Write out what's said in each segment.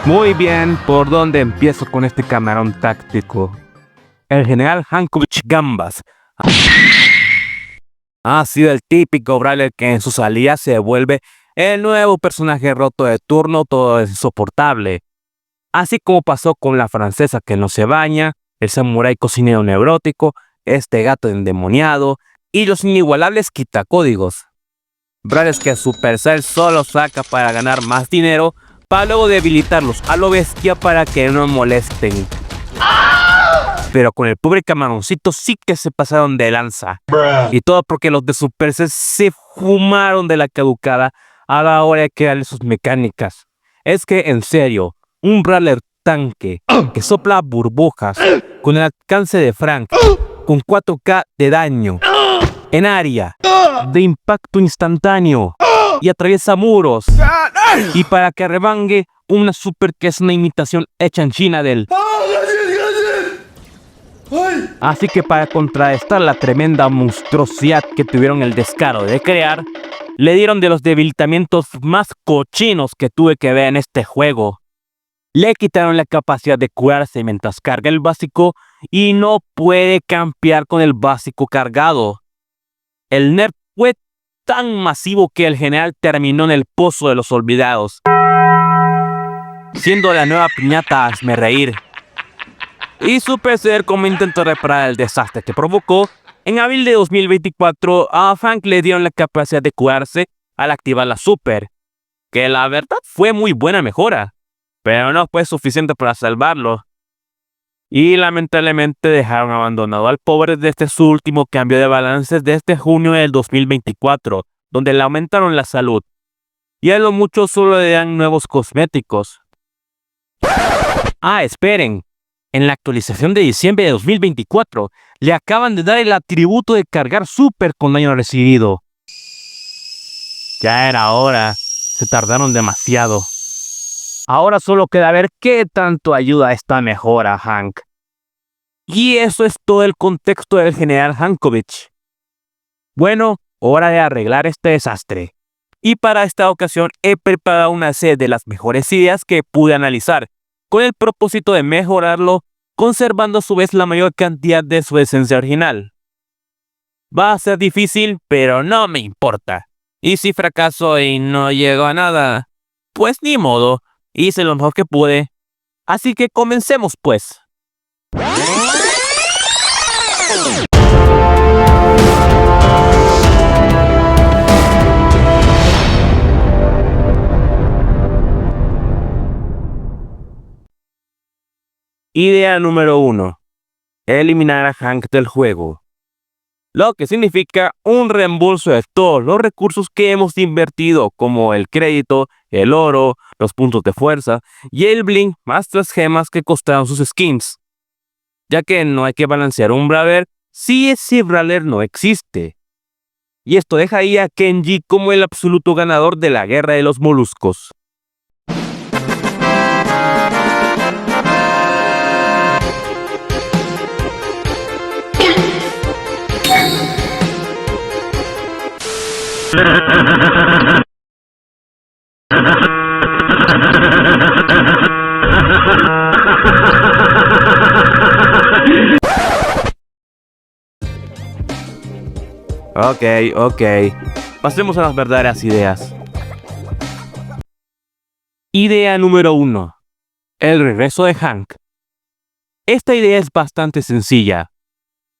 Muy bien, ¿por dónde empiezo con este camarón táctico? El general Hankovich Gambas ha sido el típico brawler que en sus salidas se vuelve el nuevo personaje roto de turno, todo es insoportable. Así como pasó con la francesa que no se baña, el samurái cocinero neurótico, este gato endemoniado y los inigualables quitacódigos. Brawlers que Supercell solo saca para ganar más dinero, para luego debilitarlos a lo bestia para que no molesten. Pero con el pobre camaroncito sí que se pasaron de lanza. Y todo porque los de Supercell se fumaron de la caducada a la hora de crearle sus mecánicas. Es que, en serio, un brawler tanque que sopla burbujas con el alcance de Frank, con 4K de daño, en área, de impacto instantáneo, y atraviesa muros, y para que rebangue una super que es una imitación hecha en China del... Así que para contrarrestar la tremenda monstruosidad que tuvieron el descaro de crear, le dieron de los debilitamientos más cochinos que tuve que ver en este juego. Le quitaron la capacidad de curarse mientras carga el básico y no puede campear con el básico cargado. El nerf fue tan masivo que el general terminó en el pozo de los olvidados, siendo la nueva piñata hazme reír. Y Supercell, como intentó reparar el desastre que provocó, en abril de 2024 a Frank le dieron la capacidad de curarse al activar la super, que la verdad fue muy buena mejora, pero no fue suficiente para salvarlo. Y lamentablemente dejaron abandonado al pobre desde su último cambio de balances desde junio del 2024, donde le aumentaron la salud. Y a lo mucho solo le dan nuevos cosméticos. Esperen. En la actualización de diciembre de 2024, le acaban de dar el atributo de cargar super con daño recibido. Ya era hora, se tardaron demasiado. Ahora solo queda ver qué tanto ayuda esta mejora a Hank. Y eso es todo el contexto del general Hankovich. Bueno, hora de arreglar este desastre. Y para esta ocasión he preparado una serie de las mejores ideas que pude analizar, con el propósito de mejorarlo, conservando a su vez la mayor cantidad de su esencia original. Va a ser difícil, pero no me importa. Y si fracaso y no llego a nada, pues ni modo, hice lo mejor que pude. Así que comencemos pues. Idea número 1. Eliminar a Hank del juego. Lo que significa un reembolso de todos los recursos que hemos invertido, como el crédito, el oro, los puntos de fuerza y el bling, más las gemas que costaron sus skins. Ya que no hay que balancear un brawler si ese brawler no existe. Y esto deja ahí a Kenji como el absoluto ganador de la guerra de los moluscos. Ok. Pasemos a las verdaderas ideas. Idea número 1. El regreso de Hank. Esta idea es bastante sencilla.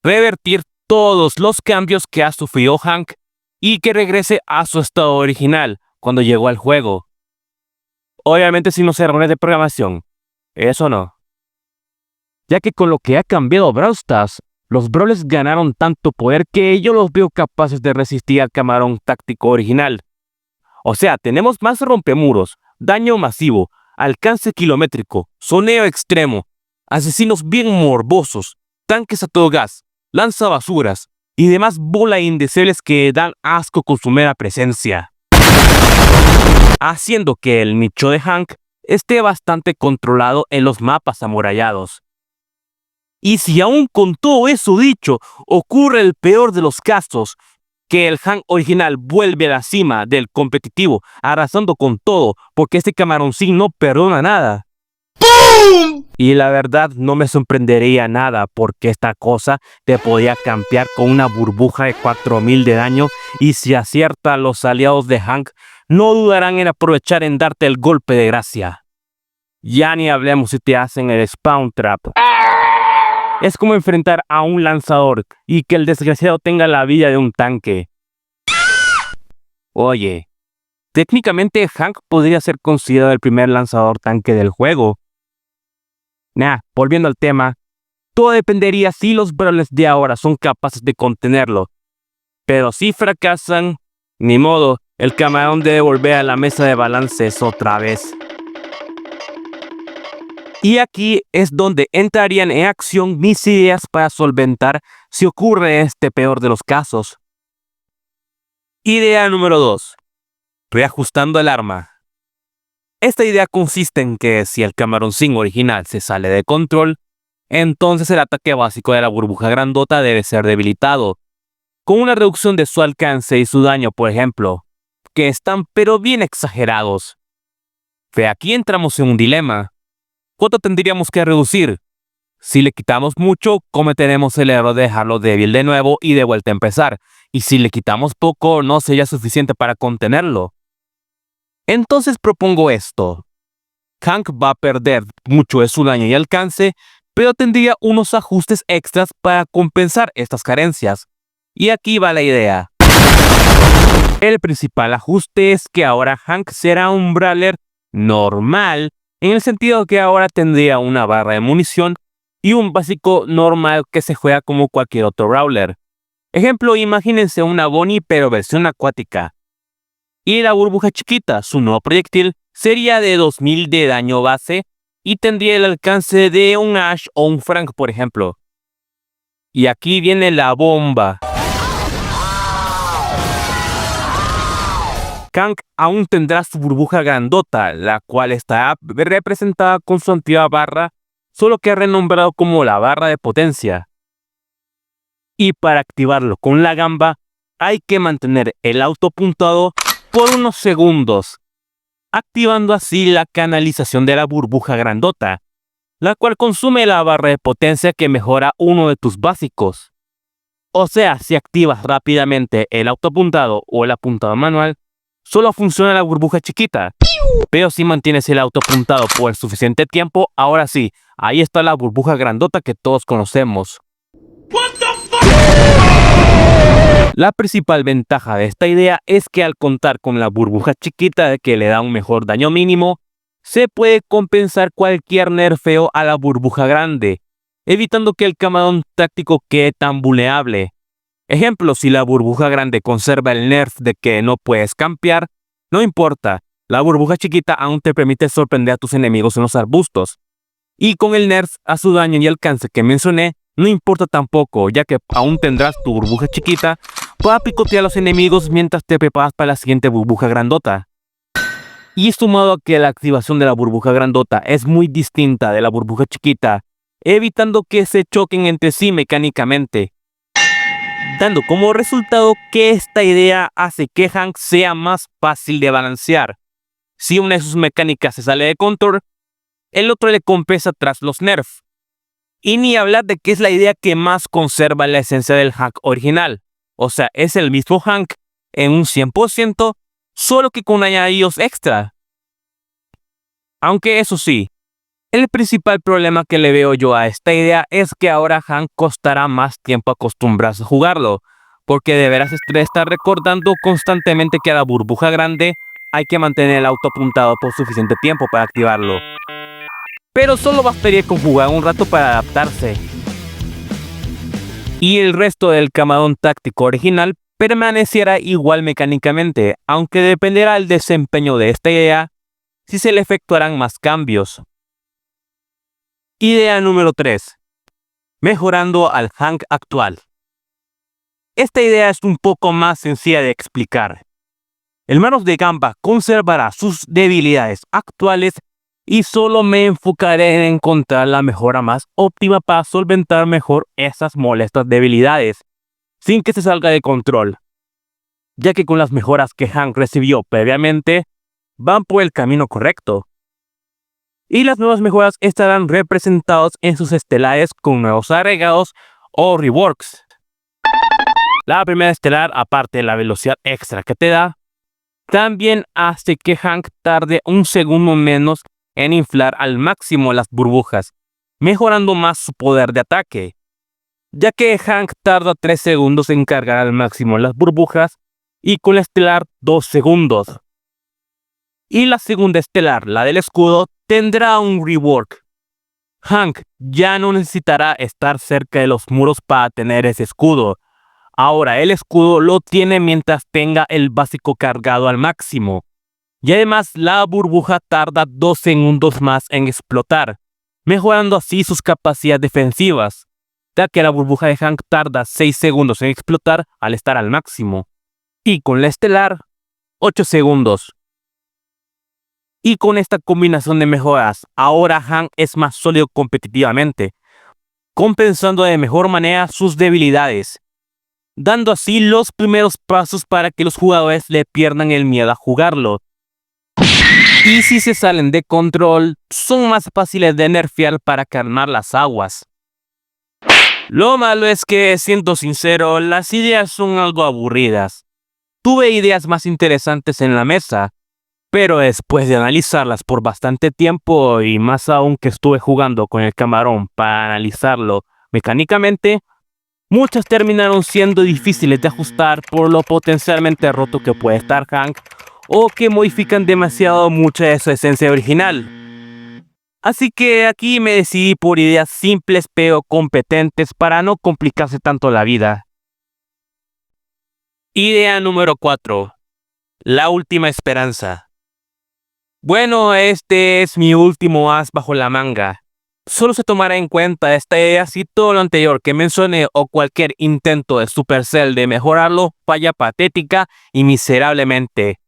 Revertir todos los cambios que ha sufrido Hank y que regrese a su estado original cuando llegó al juego. Obviamente sin los errores de programación. Eso no. Ya que con lo que ha cambiado Brawl Stars, los brawlers ganaron tanto poder que yo los veo capaces de resistir al camarón táctico original. O sea, tenemos más rompemuros, daño masivo, alcance kilométrico, soneo extremo, asesinos bien morbosos, tanques a todo gas, lanzabasuras y demás bola indeseables que dan asco con su mera presencia. Haciendo que el nicho de Hank esté bastante controlado en los mapas amurallados. Y si aún con todo eso dicho, ocurre el peor de los casos, que el Hank original vuelve a la cima del competitivo, arrasando con todo, porque este camaroncín no perdona nada, Y la verdad no me sorprendería nada porque esta cosa te podía campear con una burbuja de 4000 de daño y si acierta, los aliados de Hank no dudarán en aprovechar en darte el golpe de gracia. Ya ni hablemos si te hacen el Spawn Trap. Es como enfrentar a un lanzador y que el desgraciado tenga la vida de un tanque. Oye, técnicamente Hank podría ser considerado el primer lanzador tanque del juego. Volviendo al tema, todo dependería si los brawlers de ahora son capaces de contenerlo. Pero si fracasan, ni modo, el camarón debe volver a la mesa de balances otra vez. Y aquí es donde entrarían en acción mis ideas para solventar si ocurre este peor de los casos. Idea número 2. Reajustando el arma. Esta idea consiste en que si el camaroncín original se sale de control, entonces el ataque básico de la burbuja grandota debe ser debilitado, con una reducción de su alcance y su daño, por ejemplo, que están pero bien exagerados. Aquí entramos en un dilema. ¿Cuánto tendríamos que reducir? Si le quitamos mucho, cometeremos el error de dejarlo débil de nuevo y de vuelta a empezar, y si le quitamos poco, no sería suficiente para contenerlo. Entonces propongo esto. Hank va a perder mucho de su daño y alcance, pero tendría unos ajustes extras para compensar estas carencias. Y aquí va la idea. El principal ajuste es que ahora Hank será un brawler normal, en el sentido que ahora tendría una barra de munición y un básico normal que se juega como cualquier otro brawler. Ejemplo, imagínense una Bonnie pero versión acuática. Y la burbuja chiquita, su nuevo proyectil, sería de 2000 de daño base y tendría el alcance de un Ash o un Frank, por ejemplo. Y aquí viene la bomba. Hank aún tendrá su burbuja grandota, la cual está representada con su antigua barra, solo que ha renombrado como la barra de potencia. Y para activarlo con la gamba, hay que mantener el autopuntado por unos segundos, activando así la canalización de la burbuja grandota, la cual consume la barra de potencia que mejora uno de tus básicos. O sea, si activas rápidamente el autopuntado o el apuntado manual, solo funciona la burbuja chiquita. Pero si mantienes el autopuntado por el suficiente tiempo, ahora sí, ahí está la burbuja grandota que todos conocemos. La principal ventaja de esta idea es que al contar con la burbuja chiquita que le da un mejor daño mínimo, se puede compensar cualquier nerfeo a la burbuja grande, evitando que el camarón táctico quede tan vulnerable. Ejemplo, si la burbuja grande conserva el nerf de que no puedes campear, no importa, la burbuja chiquita aún te permite sorprender a tus enemigos en los arbustos. Y con el nerf a su daño y alcance que mencioné, no importa tampoco, ya que aún tendrás tu burbuja chiquita para picotear a los enemigos mientras te preparas para la siguiente burbuja grandota. Y sumado a que la activación de la burbuja grandota es muy distinta de la burbuja chiquita, evitando que se choquen entre sí mecánicamente, dando como resultado que esta idea hace que Hank sea más fácil de balancear. Si una de sus mecánicas se sale de control, el otro le compensa tras los nerfs. Y ni hablar de que es la idea que más conserva la esencia del Hank original. O sea, es el mismo Hank en un 100%, solo que con añadidos extra. Aunque eso sí, el principal problema que le veo yo a esta idea es que ahora Hank costará más tiempo acostumbrarse a jugarlo, porque deberás estar recordando constantemente que a la burbuja grande hay que mantener el auto apuntado por suficiente tiempo para activarlo. Pero solo bastaría con jugar un rato para adaptarse. Y el resto del camarón táctico original permaneciera igual mecánicamente, aunque dependerá del desempeño de esta idea si se le efectuarán más cambios. Idea número 3. Mejorando al Hank actual. Esta idea es un poco más sencilla de explicar. El Manos de Gamba conservará sus debilidades actuales y solo me enfocaré en encontrar la mejora más óptima para solventar mejor esas molestas debilidades, sin que se salga de control, ya que con las mejoras que Hank recibió previamente, van por el camino correcto. Y las nuevas mejoras estarán representadas en sus estelares con nuevos agregados o reworks. La primera estelar, aparte de la velocidad extra que te da, también hace que Hank tarde un segundo menos en inflar al máximo las burbujas, mejorando más su poder de ataque, ya que Hank tarda 3 segundos en cargar al máximo las burbujas y con la estelar 2 segundos. Y la segunda estelar, la del escudo, tendrá un rework. Hank ya no necesitará estar cerca de los muros para tener ese escudo. Ahora el escudo lo tiene mientras tenga el básico cargado al máximo. Y además la burbuja tarda 2 segundos más en explotar, mejorando así sus capacidades defensivas, ya que la burbuja de Hank tarda 6 segundos en explotar al estar al máximo. Y con la estelar, 8 segundos. Y con esta combinación de mejoras, ahora Hank es más sólido competitivamente, compensando de mejor manera sus debilidades, dando así los primeros pasos para que los jugadores le pierdan el miedo a jugarlo. Y si se salen de control, son más fáciles de nerfear para calmar las aguas. Lo malo es que, siendo sincero, las ideas son algo aburridas. Tuve ideas más interesantes en la mesa, pero después de analizarlas por bastante tiempo y más aún que estuve jugando con el camarón para analizarlo mecánicamente, muchas terminaron siendo difíciles de ajustar por lo potencialmente roto que puede estar Hank o que modifican demasiado mucha de su esencia original. Así que aquí me decidí por ideas simples pero competentes para no complicarse tanto la vida. Idea número 4. La última esperanza. Bueno, este es mi último as bajo la manga. Solo se tomará en cuenta esta idea si todo lo anterior que mencioné o cualquier intento de Supercell de mejorarlo falla patética y miserablemente.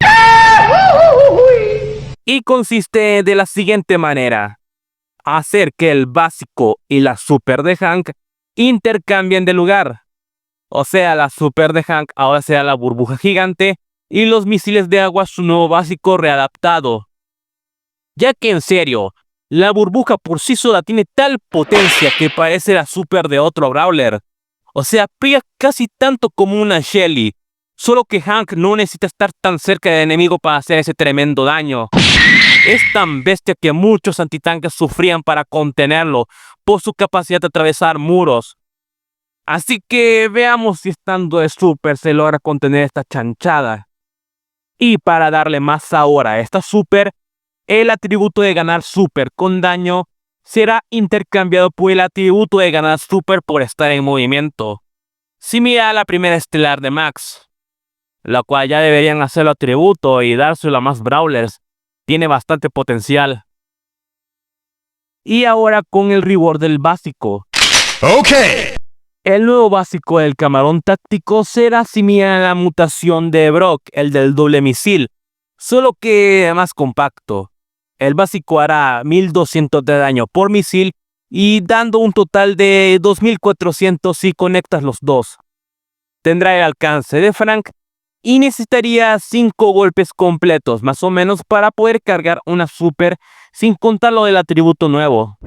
Y consiste de la siguiente manera: hacer que el básico y la super de Hank intercambien de lugar. O sea, la super de Hank ahora será la burbuja gigante y los misiles de agua su nuevo básico readaptado. Ya que en serio, la burbuja por sí sola tiene tal potencia que parece la super de otro brawler. O sea, pega casi tanto como una Shelly. Solo que Hank no necesita estar tan cerca del enemigo para hacer ese tremendo daño. Es tan bestia que muchos antitanques sufrían para contenerlo por su capacidad de atravesar muros. Así que veamos si estando de super se logra contener esta chanchada. Y para darle más sabor a esta super, el atributo de ganar super con daño será intercambiado por el atributo de ganar super por estar en movimiento, similar a la primera estelar de Max, la cual ya deberían hacerlo atributo y dárselo a más brawlers. Tiene bastante potencial. Y ahora con el reward del básico. Okay. El nuevo básico del camarón táctico será similar a la mutación de Brock, el del doble misil, solo que más compacto. El básico hará 1200 de daño por misil y dando un total de 2400 si conectas los dos. Tendrá el alcance de Frank y necesitaría 5 golpes completos más o menos para poder cargar una super sin contar lo del atributo nuevo.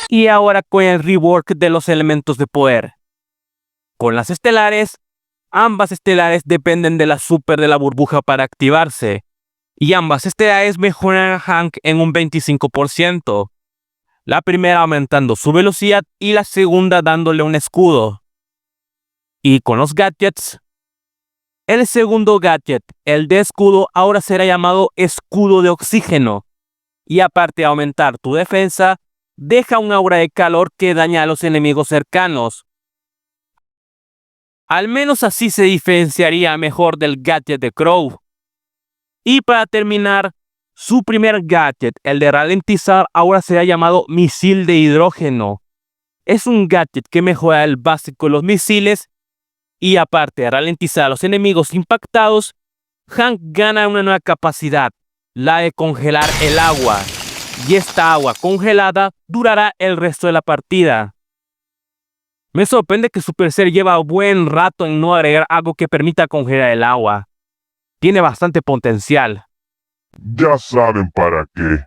Y ahora con el rework de los elementos de poder. Con las estelares, ambas estelares dependen de la super de la burbuja para activarse. Y ambas estelares mejoran a Hank en un 25%. La primera aumentando su velocidad y la segunda dándole un escudo. Y con los gadgets, el segundo gadget, el de escudo, ahora será llamado escudo de oxígeno. Y aparte de aumentar tu defensa, deja un aura de calor que daña a los enemigos cercanos. Al menos así se diferenciaría mejor del gadget de Crow. Y para terminar, su primer gadget, el de ralentizar, ahora será llamado misil de hidrógeno. Es un gadget que mejora el básico de los misiles y aparte de ralentizar a los enemigos impactados, Hank gana una nueva capacidad, la de congelar el agua. Y esta agua congelada durará el resto de la partida. Me sorprende que Supercell lleva buen rato en no agregar algo que permita congelar el agua. Tiene bastante potencial. Ya saben para qué.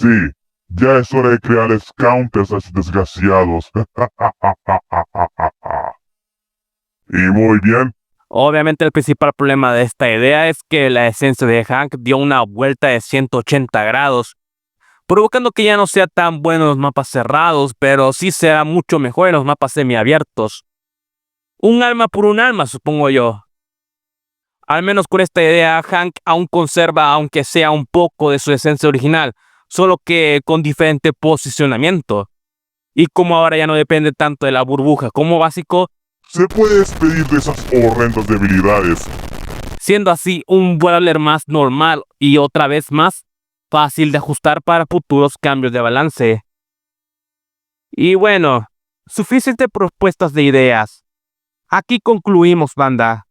Sí, ya es hora de crearles counters a esos desgraciados. Y muy bien, Obviamente el principal problema de esta idea es que la esencia de Hank dio una vuelta de 180 grados, provocando que ya no sea tan bueno en los mapas cerrados, pero sí será mucho mejor en los mapas semiabiertos. Un alma por un alma, supongo yo. Al menos con esta idea, Hank aún conserva, aunque sea un poco de su esencia original, solo que con diferente posicionamiento. Y como ahora ya no depende tanto de la burbuja como básico, se puede despedir de esas horrendas debilidades. siendo así un brawler más normal y otra vez más fácil de ajustar para futuros cambios de balance. Y bueno, suficientes propuestas de ideas. Aquí concluimos, banda.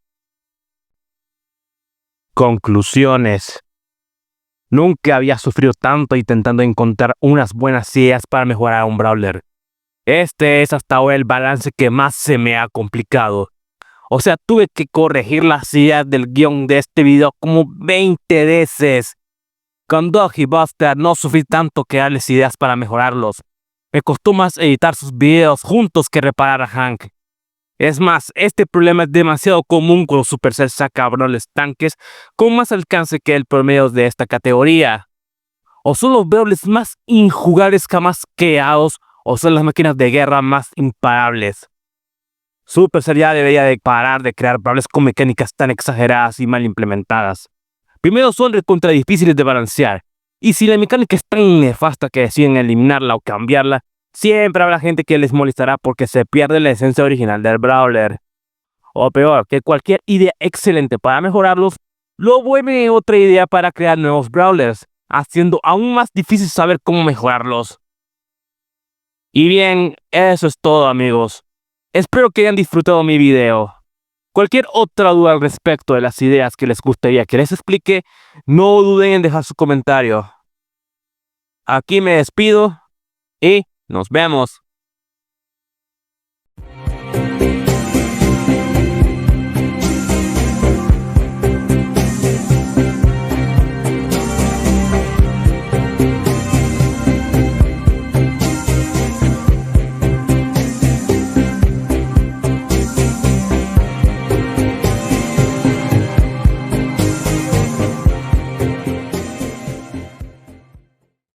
Conclusiones. Nunca había sufrido tanto intentando encontrar unas buenas ideas para mejorar a un brawler. Este es hasta ahora el balance que más se me ha complicado. O sea, tuve que corregir las ideas del guión de este video como 20 veces. Con Dog y Buster no sufrí tanto que darles ideas para mejorarlos. Me costó más editar sus videos juntos que reparar a Hank. Es más, este problema es demasiado común cuando Supercell saca brawlers tanques con más alcance que el promedio de esta categoría. O son los brawlers más injugables jamás creados, o son las máquinas de guerra más imparables. Supercell ya debería de parar de crear brawlers con mecánicas tan exageradas y mal implementadas. Primero son recontra difíciles de balancear, y si la mecánica es tan nefasta que deciden eliminarla o cambiarla, siempre habrá gente que les molestará porque se pierde la esencia original del brawler. O peor, que cualquier idea excelente para mejorarlos, lo vuelven otra idea para crear nuevos brawlers, haciendo aún más difícil saber cómo mejorarlos. Y bien, eso es todo, amigos. Espero que hayan disfrutado mi video. Cualquier otra duda al respecto de las ideas que les gustaría que les explique, no duden en dejar su comentario. Aquí me despido y nos vemos.